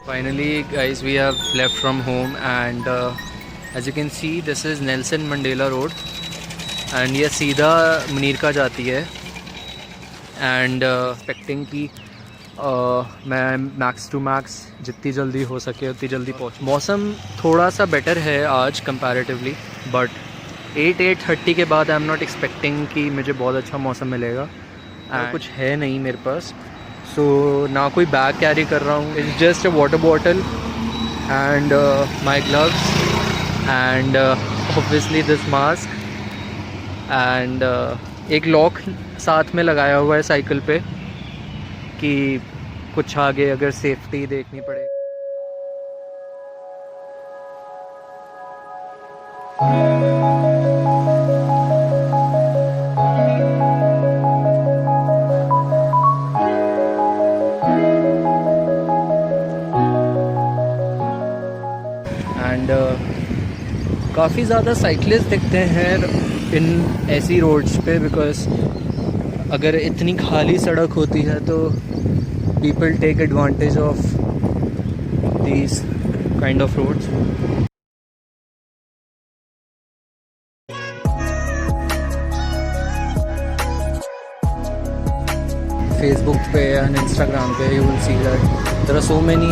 Finally, guys, we have left from home, and as you can see, this is Nelson Mandela Road, and ये सीधा मुनीरका जाती है. And expecting कि मैं max to max जितनी जल्दी हो सके उतनी जल्दी पहुँच. मौसम थोड़ा सा बेटर है आज कंपैरेटिवली, बट 8:30 के बाद आई एम नॉट एक्सपेक्टिंग कि मुझे बहुत अच्छा मौसम मिलेगा. कुछ है नहीं मेरे पास, सो ना कोई बैग कैरी कर रहा हूँ. It's just a water bottle and my gloves and obviously this mask and एक लॉक साथ में लगाया हुआ है साइकिल पे कि कुछ आगे अगर सेफ्टी देखनी पड़े. एंड काफ़ी ज़्यादा साइकिलिस्ट दिखते हैं इन ऐसी रोड्स पे, बिकॉज अगर इतनी खाली सड़क होती है तो people take advantage of these kind of roads. Facebook पे and Instagram पे you will see that there are so many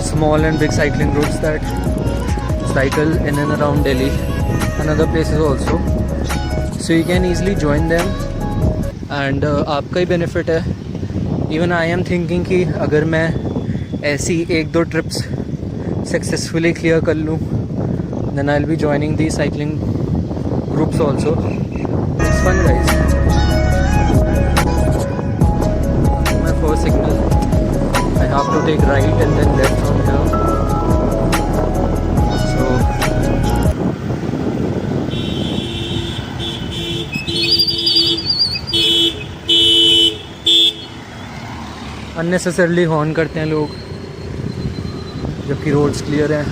small and big cycling routes that cycle in and around Delhi and other places also, so you can easily join them and आपका ही benefit है. Even I am thinking कि अगर मैं ऐसी 1-2 trips successfully clear कर लूँ, then I will be joining the cycling groups also. It's fun guys. My first signal, I have to take right and then left from here. So unnecessarily horn करते हैं लोग जबकि roads clear हैं.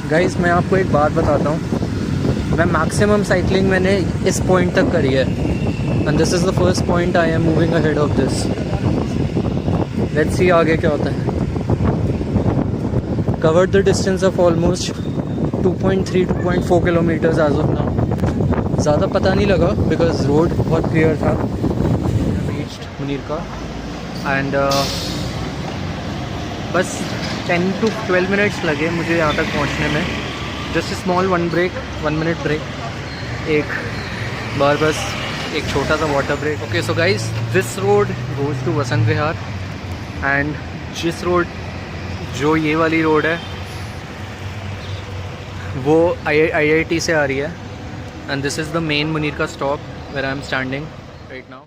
Guys, मैं आपको एक बात बताता हूँ, मैं मैक्सिमम साइकिलिंग मैंने इस पॉइंट तक करी है and this is the first point I am moving ahead of this. Let's see आगे क्या होता है. Covered the distance of almost 2.3-2.4 kilometers as of now. ज़्यादा पता नहीं लगा बिकॉज रोड बहुत क्लियर था. रीच्ड मुनीरका एंड बस 10 to 12 मिनट्स लगे मुझे यहाँ तक पहुँचने में. जस्ट स्मॉल 1 मिनट ब्रेक, एक बार बस एक छोटा सा water break. Okay, so guys, this road goes to Vasant Vihar and जिस रोड जो ये वाली रोड है वो IIT से आ रही है. And this is the main Munirka stop where I am standing right now.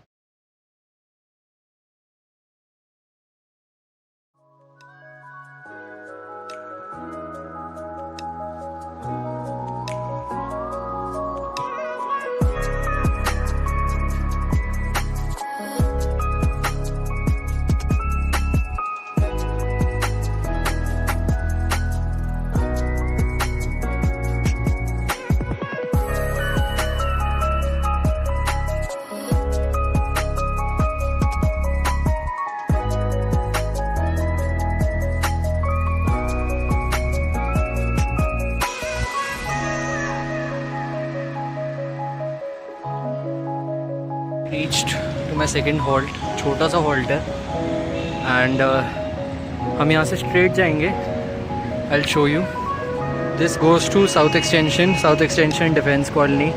Reached to my second halt. छोटा सा हॉल्ट है एंड हम यहाँ से स्ट्रेट जाएंगे. I will show you. This goes to South Extension Defence Colony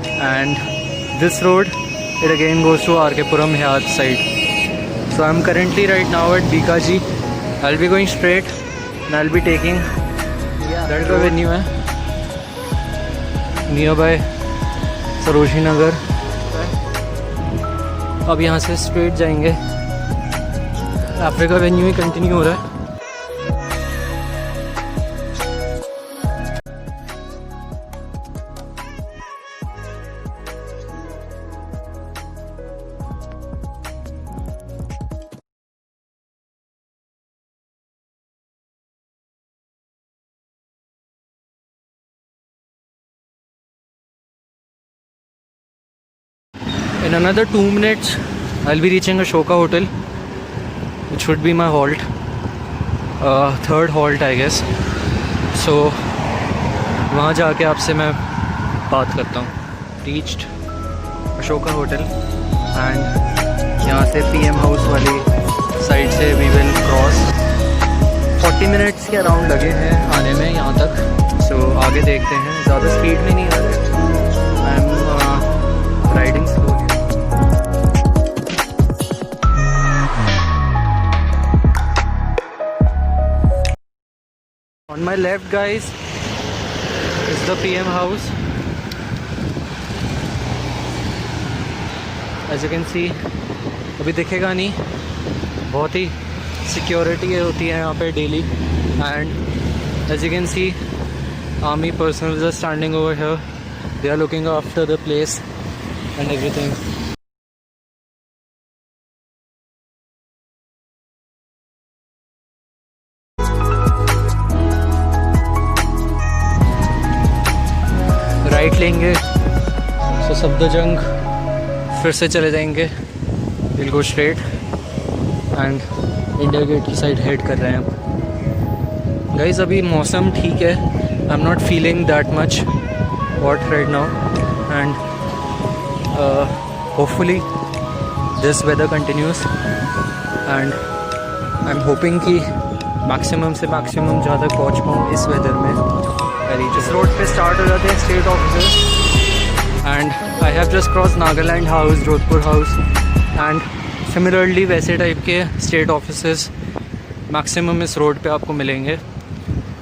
and this road it again goes to RK-पुरम Hayat side. So I am currently right now at Bikaji. I will be going straight and I will be taking that venue है nearby Sarojini Nagar. अब यहाँ से straight जाएंगे. Africa venue ही continue हो रहा है. In another 2 minutes, I'll be reaching Ashoka Hotel, which should be my halt, third halt, I guess. So, वहाँ जाके आपसे मैं बात करता हूँ. Reached Ashoka Hotel and यहाँ से PM House वाली साइड से we will cross. 40 minutes के अराउंड लगे हैं आने में यहाँ तक. So आगे देखते हैं. ज़्यादा स्पीड में नहीं आ रहे. I am riding slowly. On my left, guys, is the PM House. As you can see, अभी दिखेगा नहीं. बहुत ही सिक्योरिटी होती है यहाँ पे daily. And as you can see, army personnel are standing over here. They are looking after the place and everything. Right लेंगे तो सफदरजंग फिर से चले जाएंगे. Will go straight and India gate की साइड हेड कर रहे हैं हम. गाइस अभी मौसम ठीक है. I am not feeling that much hot right now and hopefully this weather continues and I am hoping कि मैक्सिमम से मैक्सिमम जहाँ तक पहुँच पाऊँ इस वेदर में. इस रोड पे स्टार्ट हो जाते हैं state offices and I have just cross Nagaland house, Jodhpur house and similarly वैसे टाइप के स्टेट ऑफिसेस मैक्सिमम इस रोड पे आपको मिलेंगे.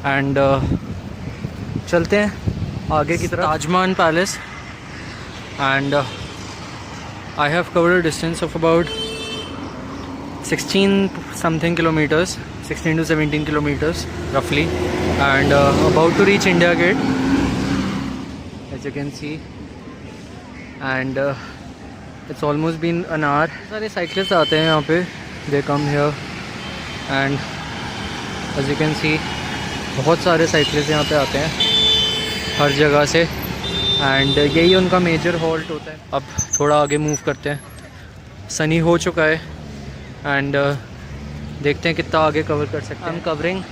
एंड चलते हैं आगे की तरफ. Taj Mahal palace and I have covered a distance of about 16 something kilometers, 16 to 17 kilometers roughly, and about to reach India Gate, as you can see, and it's almost been an hour. सारे cyclists आते हैं यहाँ पे. They come here and as you can see, बहुत सारे cyclists यहाँ पे आते हैं हर जगह से and यही उनका major halt होता है. अब थोड़ा आगे move करते हैं. सनी हो चुका है एंड देखते हैं कितना आगे कवर कर सकते हैं. I am covering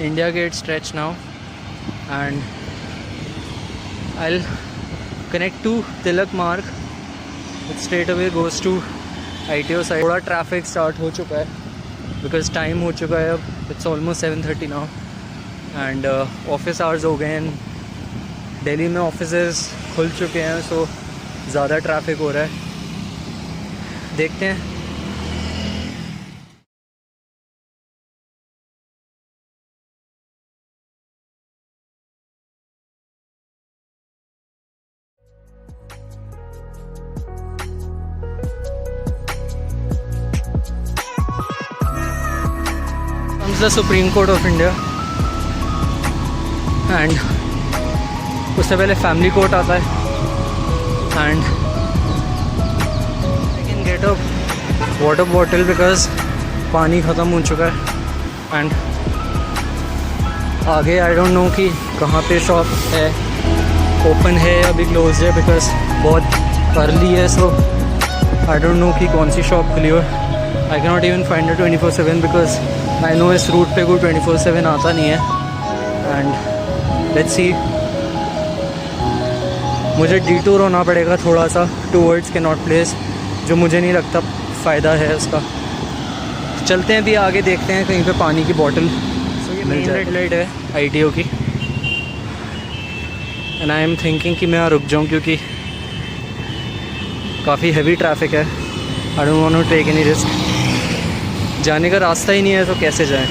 India Gate stretch now and I will connect to Tilak Marg. It straight away goes to ITO side. थोड़ा ट्रैफिक स्टार्ट हो चुका है बिकॉज टाइम हो चुका है. अब it's almost 7:30 now and office hours हो गए हैं. दिल्ली में ऑफिसेस खुल चुके हैं सो ज़्यादा ट्रैफिक हो रहा है. देखते हैं. The Supreme Court of India and उससे पहले फैमिली कोर्ट आता है and I can get a water bottle because पानी ख़त्म हो चुका है. एंड आगे आई डोंट नो कि कहाँ पे शॉप है, ओपन है या अभी क्लोज है बिकॉज बहुत अर्ली है. सो आई डोंट नो कि कौन सी शॉप खुली हो. I can not even find 24/7 because I know इस रूट पे कोई 24/7 आता नहीं है. एंड लेट्स सी, मुझे डिटूर होना पड़ेगा थोड़ा सा टूवर्ड्स कैनॉट प्लेस, जो मुझे नहीं लगता फ़ायदा है उसका. चलते हैं भी आगे, देखते हैं कहीं पे पानी की बॉटल. सो ये मेन रेड लाइट है ITO की एंड आई एम थिंकिंग कि मैं यहाँ रुक जाऊँ क्योंकि काफ़ी हैवी ट्रैफिक है. I don't want to take any risk. जाने का रास्ता ही नहीं है तो कैसे जाएं.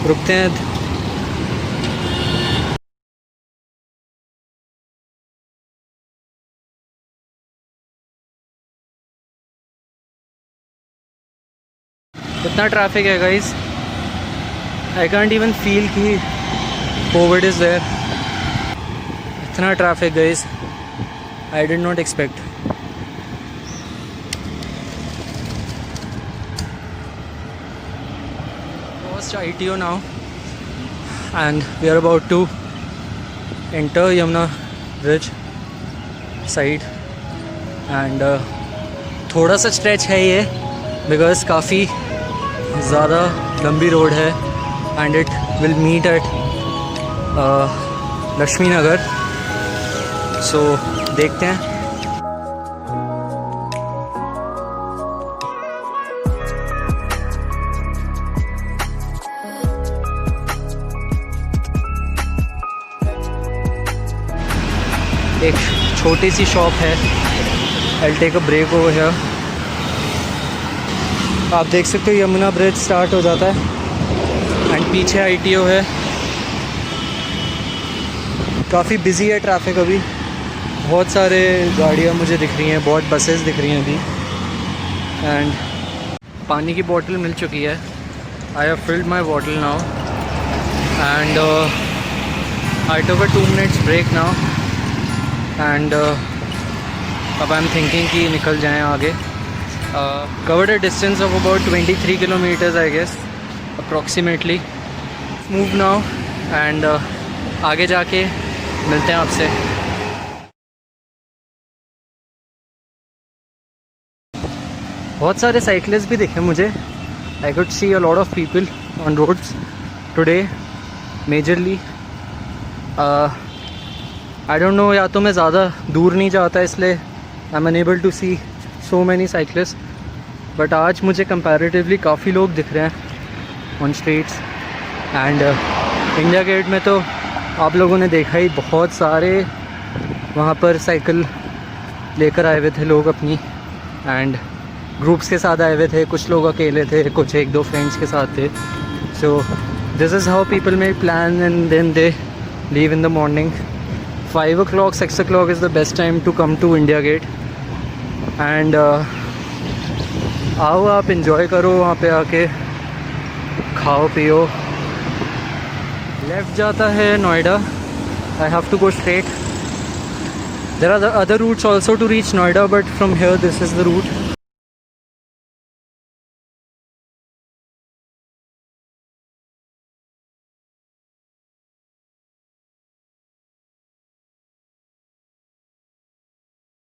रुकते हैं. इतना ट्रैफिक है guys, I can't even feel कि कोविड इज़ देयर. इतना traffic guys, I did not expect. ITO now and we are about to enter Yamuna Bridge side and थोड़ा सा स्ट्रेच है ये बिकॉज काफ़ी ज़्यादा लंबी रोड है and it will meet at Laxmi Nagar. So देखते हैं। एक छोटी सी शॉप है, I will take a break over here. आप देख सकते हो यमुना ब्रिज स्टार्ट हो जाता है एंड पीछे ITO है। काफ़ी बिजी है ट्रैफिक अभी, बहुत सारे गाड़ियाँ मुझे दिख रही हैं, बहुत बसेस दिख रही हैं अभी। एंड पानी की बोतल मिल चुकी है। I have filled my bottle now and I took a 2 minutes break now and अब आई एम थिंकिंग कि निकल जाएं आगे। Covered a distance of about 23 kilometers I guess approximately. Move now and आगे जाके मिलते हैं आपसे। बहुत सारे साइकिलिस्ट भी दिखे मुझे। I could see a lot of people on roads today majorly. I don't know, या तो मैं ज़्यादा दूर नहीं जाता इसलिए I am unable to see so many cyclists, but आज मुझे कंपैरेटिवली काफ़ी लोग दिख रहे हैं on streets. And India gate में तो आप लोगों ने देखा ही, बहुत सारे वहाँ पर साइकिल लेकर आए हुए थे लोग अपनी, एंड ग्रुप्स के साथ आए हुए थे। कुछ लोग अकेले थे, कुछ 1-2 फ्रेंड्स के साथ थे। So this is how people make plan and then they leave in the morning. 5 o'clock, 6 o'clock is the best time to come to India Gate and आओ आप इंजॉय करो वहाँ पे आके, खाओ पियो। लेफ़्ट जाता है Noida. I have to go straight. There are other routes also to reach Noida but from here this is the route.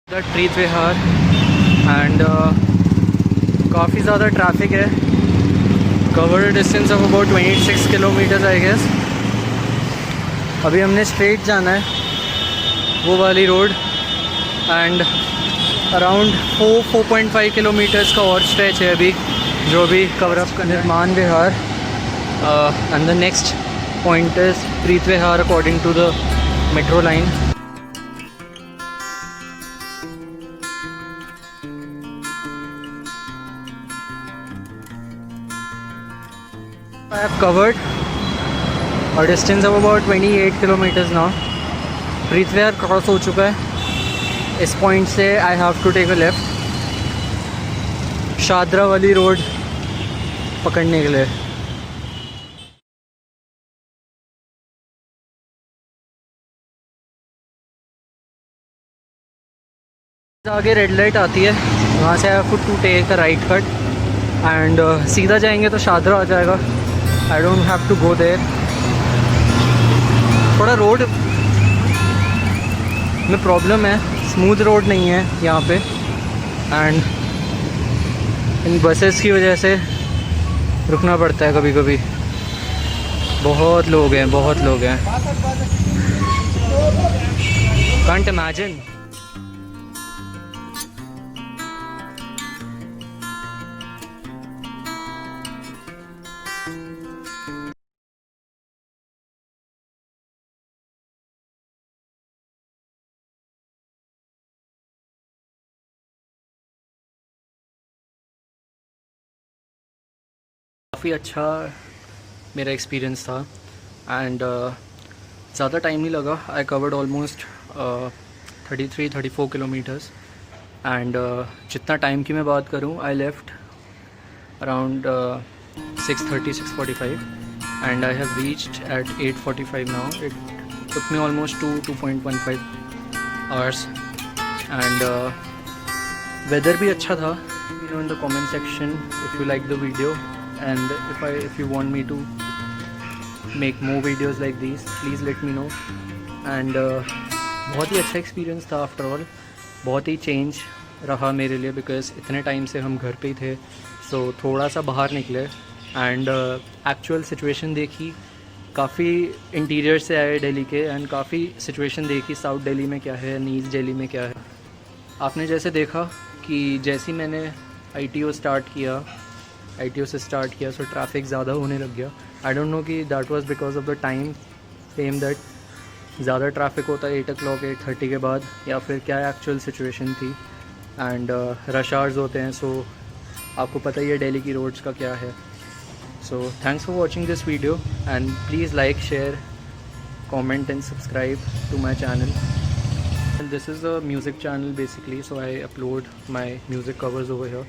The Preet Vihar and काफ़ी ज़्यादा ट्रैफिक है। Covered distance of about 26 kilometers I guess. अभी हमने स्ट्रेट जाना है वो वाली रोड एंड अराउंड 4.5 kilometers का और स्ट्रेच है अभी जो भी कवर अप का। Nirman Vihar and the next point is Preet Vihar according to the metro line. I have covered a distance of about 28 kilometers now. Preet Vihar cross हो चुका है। इस पॉइंट से I have to take a left Shahdara वाली रोड पकड़ने के लिए। आगे रेड लाइट आती है, वहाँ से I have to take a right cut and सीधा जाएंगे तो शादरा आ जाएगा। I don't have to go there. थोड़ा रोड में प्रॉब्लम है, स्मूथ रोड नहीं है यहाँ पे एंड इन बसेस की वजह से रुकना पड़ता है कभी कभी। बहुत लोग हैं, बहुत लोग हैं। Can't imagine. काफ़ी अच्छा मेरा एक्सपीरियंस था एंड ज़्यादा टाइम नहीं लगा। I covered almost 33-34 kilometres and जितना टाइम की मैं बात करूँ, I left around 6:30-6:45 and I have reached at 8:45 now. It took me almost 2.15 hours and weather भी अच्छा था। You know in the comment section if you like the video and if you want me to make more videos like these, please let me know. And बहुत ही अच्छा experience था after all, बहुत ही change रहा मेरे लिए, because इतने time से हम घर पे ही थे। सो थोड़ा सा बाहर निकले एंड एक्चुअल सिचुएशन देखी, काफ़ी इंटीरियर से आए दिल्ली के, एंड काफ़ी सिचुएशन देखी साउथ दिल्ली में क्या है, ईस्ट दिल्ली में क्या है। आपने जैसे देखा कि जैसे ही मैंने ITO से स्टार्ट किया सो ट्रैफिक ज़्यादा होने लग गया। आई डोंट नो कि that was because of the time frame, that ज़्यादा ट्रैफिक होता है 8 o'clock 8:30 के बाद, या फिर क्या एक्चुअल सिचुएशन थी। एंड रश आवर्स होते हैं, सो आपको पता ही है दिल्ली की रोड्स का क्या है। So thanks for watching this video and please like, share, comment and subscribe to my channel. And this is a music channel basically, so I upload my music covers over here.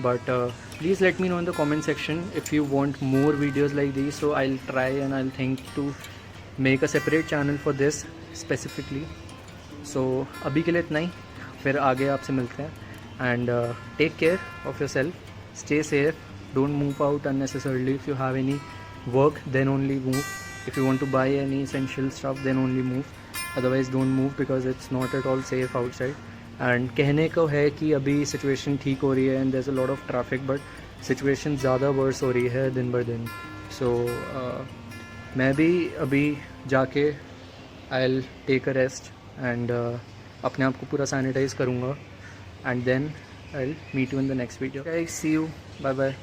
But please let me know in the comment section if you want more videos like these, so I'll try and I'll think to make a separate channel for this specifically. So अभी के लिए इतना ही, फिर आगे आपसे मिलते हैं। And take care of yourself, stay safe, don't move out unnecessarily. If you have any work, then only move. If you want to buy any essential stuff, then only move. Otherwise don't move, because it's not at all safe outside. And कहने को है कि अभी situation ठीक हो रही है and there's a lot of traffic, but situation ज़्यादा वर्स हो रही है दिन बर दिन। सो मैं भी अभी जाके I'll take a rest and अपने आप को पूरा सैनिटाइज़ करूँगा, and then I'll meet you in the next video. Okay, see you, bye bye.